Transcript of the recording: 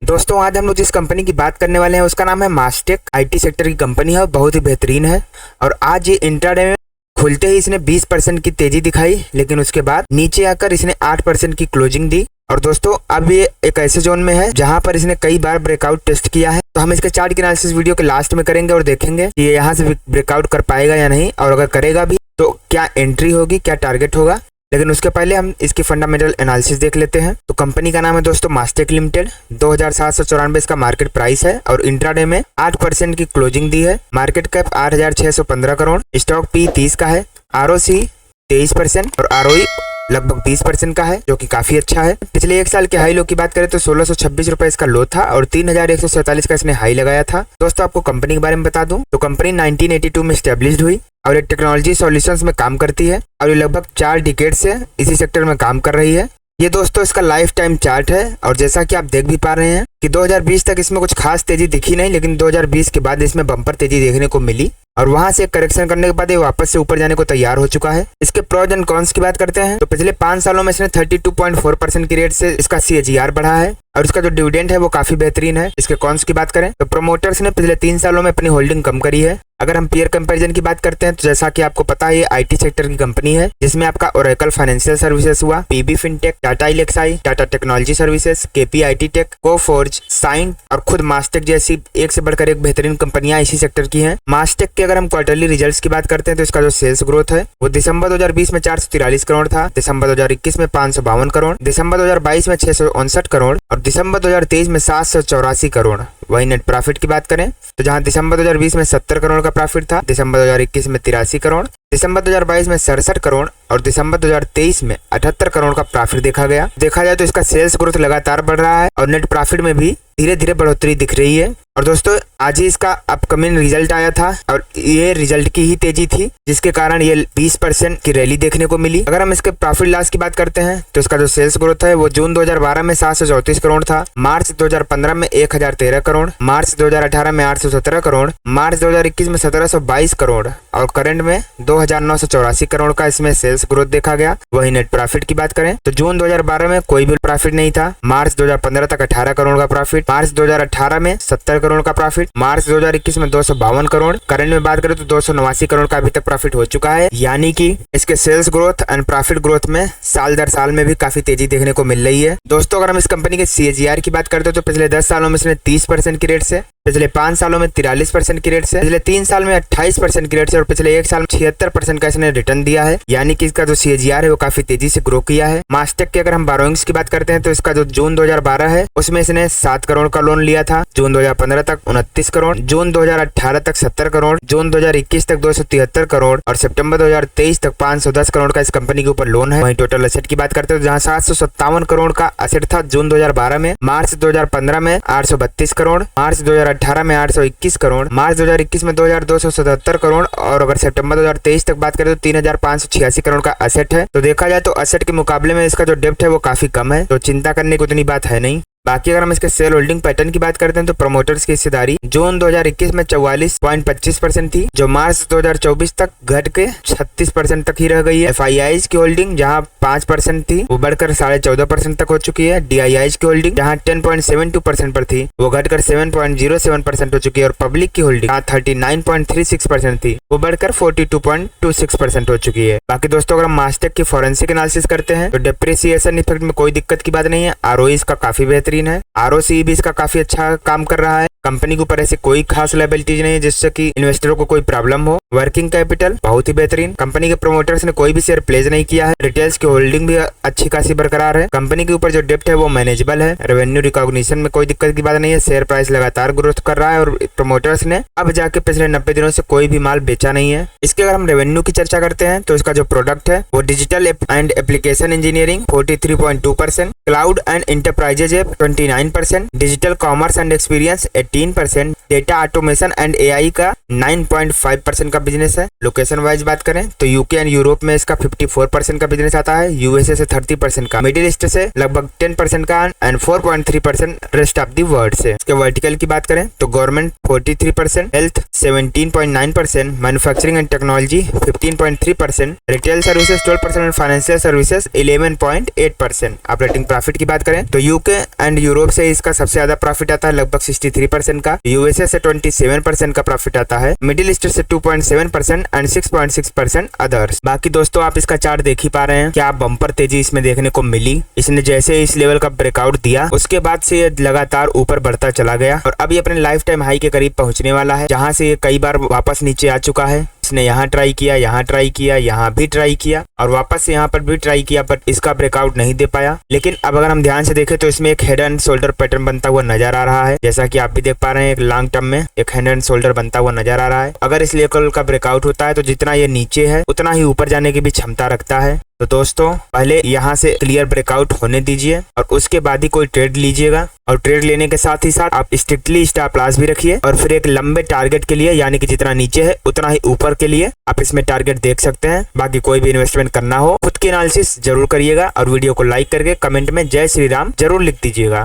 दोस्तों आज हम लोग जिस कंपनी की बात करने वाले हैं उसका नाम है मास्टेक। आईटी सेक्टर की कंपनी है और बहुत ही बेहतरीन है। और आज ये इंट्राडे में खुलते ही इसने 20% की तेजी दिखाई, लेकिन उसके बाद नीचे आकर इसने 8% की क्लोजिंग दी। और दोस्तों अब ये एक ऐसे जोन में है जहां पर इसने कई बार ब्रेकआउट टेस्ट किया है। तो हम इसके चार्ट की एनालिसिस वीडियो के लास्ट में करेंगे और देखेंगे कि ये यहाँ से ब्रेकआउट कर पाएगा या नहीं, और अगर करेगा भी तो क्या एंट्री होगी, क्या टारगेट होगा। लेकिन उसके पहले हम इसकी फंडामेंटल एनालिसिस देख लेते हैं। तो कंपनी का नाम है दोस्तों मास्टेक लिमिटेड। 2794 इसका मार्केट प्राइस है और इंट्राडे में 8% की क्लोजिंग दी है। Market cap 8615 crore. Stock P 30 का है। आरओसी 23% और आरओई लगभग 20% का है, जो कि काफी अच्छा है। पिछले एक साल के हाई लो की बात करें तो 1626 रुपए इसका लो था और 3147 का इसने हाई लगाया था। दोस्तों आपको कंपनी के बारे में बता दूं तो कंपनी 1982 में स्टेब्लिश्ड हुई और ये टेक्नोलॉजी सॉल्यूशंस में काम करती है और ये लगभग 4 डिकेड से इसी सेक्टर में काम कर रही है। ये दोस्तों इसका लाइफ टाइम चार्ट है और जैसा कि आप देख भी पा रहे हैं कि 2020 तक इसमें कुछ खास तेजी दिखी नहीं, लेकिन 2020 के बाद इसमें बम्पर तेजी देखने को मिली और वहां से करेक्शन करने के बाद ये वापस से ऊपर जाने को तैयार हो चुका है। इसके प्रोज एंड कॉन्स की बात करते हैं तो पिछले 5 सालों में इसने 32.4% की रेट से इसका CAGR बढ़ा है और इसका जो डिविडेंड है वो काफी बेहतरीन है। इसके कॉन्स की बात करें तो प्रोमोटर्स ने पिछले 3 सालों में अपनी होल्डिंग कम करी है। अगर हम पीयर कंपैरिजन की बात करते हैं तो जैसा कि आपको पता है ये आईटी सेक्टर की कंपनी है, जिसमें आपका ओरेकल फाइनेंशियल सर्विसेज हुआ, PB fintech, Tata Elxsi, Tata technology services, KP IT tech, Coforge, Cyient और खुद मास्टेक जैसी एक से बढ़कर एक बेहतरीन कंपनियां इसी सेक्टर की हैं। मास्टेक के अगर हम क्वार्टरली रिजल्ट्स की बात करते हैं तो इसका जो सेल्स ग्रोथ है वो दिसंबर 2020 में 443 करोड़ था, दिसंबर 2021 में 552 करोड़, दिसंबर 2022 में 659 करोड़ और दिसंबर 2023 में 784 करोड़। वही नेट प्रॉफिट की बात करें तो जहां दिसंबर 2020 में 70 करोड़ का प्रॉफिट था, दिसंबर 2021 में 83 करोड़, दिसंबर 2022 में 67 करोड़ और दिसंबर 2023 में 78 करोड़ का प्रॉफिट देखा गया। देखा जाए तो इसका सेल्स ग्रोथ लगातार बढ़ रहा है और नेट प्रॉफिट में भी धीरे धीरे बढ़ोतरी दिख रही है। और दोस्तों आज ही इसका अपकमिंग रिजल्ट आया था और ये रिजल्ट की ही तेजी थी जिसके कारण ये 20% की रैली देखने को मिली। अगर हम इसके प्रॉफिट लॉस की बात करते हैं तो इसका जो सेल्स ग्रोथ है वो जून 2012 में 734 करोड़ था, मार्च 2015 में 1013 करोड़, मार्च 2018 में 817 करोड़, मार्च 2021 में 1722 करोड़ और करंट में 2984 करोड़ का इसमें सेल्स ग्रोथ देखा गया। वही नेट प्रॉफिट की बात करें तो जून 2012 में कोई भी प्रॉफिट नहीं था, मार्च 2015 तक 18 करोड़ का प्रॉफिट, मार्च 2018 में 70 करोड़ का प्रॉफिट, मार्च 2021 में 252 करोड़, करंट में बात करें तो 289 करोड़ का अभी तक प्रॉफिट हो चुका है। यानी कि इसके sales growth and profit growth में साल दर साल में भी काफी तेजी देखने को मिल रही है। दोस्तों अगर हम इस कंपनी के CAGR की बात करते हैं तो पिछले 10 सालों में इसने 30% की रेट से, पिछले 5 सालों में 43% की रेट से, पिछले 3 साल में 28% की रेट से और पिछले 1 साल में 76% का इसने रिटर्न दिया है। यानी कि इसका जो CAGR है वो काफी तेजी से ग्रो किया है। मास्टेक की अगर हम बोरोइंग्स की बात करते हैं तो इसका जो जून 2012 है उसमें इसने 7 करोड़ का लोन लिया था, जून 2015 तक 29 करोड़, जून 2018 तक 70 करोड़, जून 2021 तक 273 करोड़ और सितंबर 2023 तक 510 करोड़ का इस कंपनी के ऊपर लोन है। वहीं टोटल एसेट की बात करते हैं तो जहां 757 करोड़ का एसेट था जून 2012 में, मार्च 2015 में 832 करोड़, मार्च 2018 में 821 करोड़, मार्च 2021 में 2277 करोड़ और अगर सितंबर 2023 तक बात करें तो 3586 करोड़ का एसेट है। तो देखा जाए तो एसेट के मुकाबले में इसका जो डेप्थ है वो काफी कम है, तो चिंता करने की उतनी बात है नहीं। बाकी अगर हम इसके सेल होल्डिंग पैटर्न की बात करते हैं तो प्रमोटर्स की हिस्सेदारी जून 2021 में 44.25% थी, जो मार्च 2024 तक घट के 36% तक ही रह गई है। FIIs की होल्डिंग जहां 5% थी वो बढ़कर 14.5% तक हो चुकी है। DIIs की होल्डिंग जहां 10.72% पर थी वो घटकर 7.07% हो चुकी है और पब्लिक की होल्डिंग जहां 39.36% थी वो बढ़कर 42.26% हो चुकी है। बाकी दोस्तों अगर हम मास्टेक की फॉरेंसिक एनालिसिस करते हैं तो डिप्रिसिएशन इफेक्ट में कोई दिक्कत की बात नहीं है। ROE इसका काफी बेहतरीन है, ROCE भी इसका काफी अच्छा काम कर रहा है। कंपनी के ऊपर ऐसे कोई खास लायबिलिटीज नहीं है जिससे कि इन्वेस्टरों को कोई प्रॉब्लम हो। वर्किंग कैपिटल बहुत ही बेहतरीन, कंपनी के प्रोमोटर्स ने कोई भी शेयर प्लेज नहीं किया है। रिटेल्स की होल्डिंग भी अच्छी खासी बरकरार है। कंपनी के ऊपर जो डेप्ट है वो मैनेजेबल है। रेवेन्यू रिकॉग्निशन में कोई दिक्कत की बात नहीं है। शेयर प्राइस लगातार ग्रोथ कर रहा है और प्रोमोटर्स ने अब जाके पिछले 90 दिनों से कोई भी माल बेचा नहीं है। इसके अगर हम रेवेन्यू की चर्चा करते हैं तो इसका जो प्रोडक्ट है वो digital and application engineering 43.2%, cloud and enterprises app 29%, digital commerce and experience 18%, data automation and AI का 9.5% का बिजनेस है। लोकेशन वाइज बात करें तो यूके एंड यूरोप में इसका 54% का बिजनेस आता है, USA से 30% का, मिडिल ईस्ट से लगभग 10% का and 4.3% rest of the world से। इसके वर्टिकल की बात करें तो government 43%, health 17.9%, manufacturing and technology 15.3%, retail services 12% and financial services 11.8%। Operating profit की बात करें तो यूके एंड यूरोप से इसका सबसे ज्यादा प्रॉफिट आता है, लगभग 63% का। यूएसए से 27% का प्रॉफिट आता है, मिडिल ईस्ट से 2.7% एंड 6.6% अदर्स। बाकी दोस्तों आप इसका चार्ट देख ही पा रहे हैं, क्या बम्पर तेजी इसमें देखने को मिली। इसने जैसे इस लेवल का ब्रेकआउट दिया उसके बाद से ये लगातार ऊपर बढ़ता चला गया और अब ये अपने लाइफ टाइम हाई के करीब पहुंचने वाला है, जहां से ये कई बार वापस नीचे आ चुका है। इसने यहाँ ट्राई किया, यहाँ ट्राई किया, यहाँ भी ट्राई किया और वापस से यहाँ पर भी ट्राई किया, बट इसका ब्रेकआउट नहीं दे पाया। लेकिन अब अगर हम ध्यान से देखें तो इसमें एक हेड एंड शोल्डर पैटर्न बनता हुआ नजर आ रहा है, जैसा कि आप भी देख पा रहे हैं। एक लॉन्ग टर्म में एक हेड एंड शोल्डर बनता हुआ नजर आ रहा है। अगर इस लेवल का ब्रेकआउट होता है तो जितना ये नीचे है उतना ही ऊपर जाने की भी क्षमता रखता है। तो दोस्तों पहले यहाँ से क्लियर ब्रेकआउट होने दीजिए और उसके बाद ही कोई ट्रेड लीजिएगा, और ट्रेड लेने के साथ ही साथ आप स्ट्रिक्टली स्टॉप लॉस भी रखिए और फिर एक लंबे टारगेट के लिए, यानी कि जितना नीचे है उतना ही ऊपर के लिए आप इसमें टारगेट देख सकते हैं। बाकी कोई भी इन्वेस्टमेंट करना हो खुद की एनालिसिस जरूर करिएगा और वीडियो को लाइक करके कमेंट में जय श्री राम जरूर लिख दीजिएगा।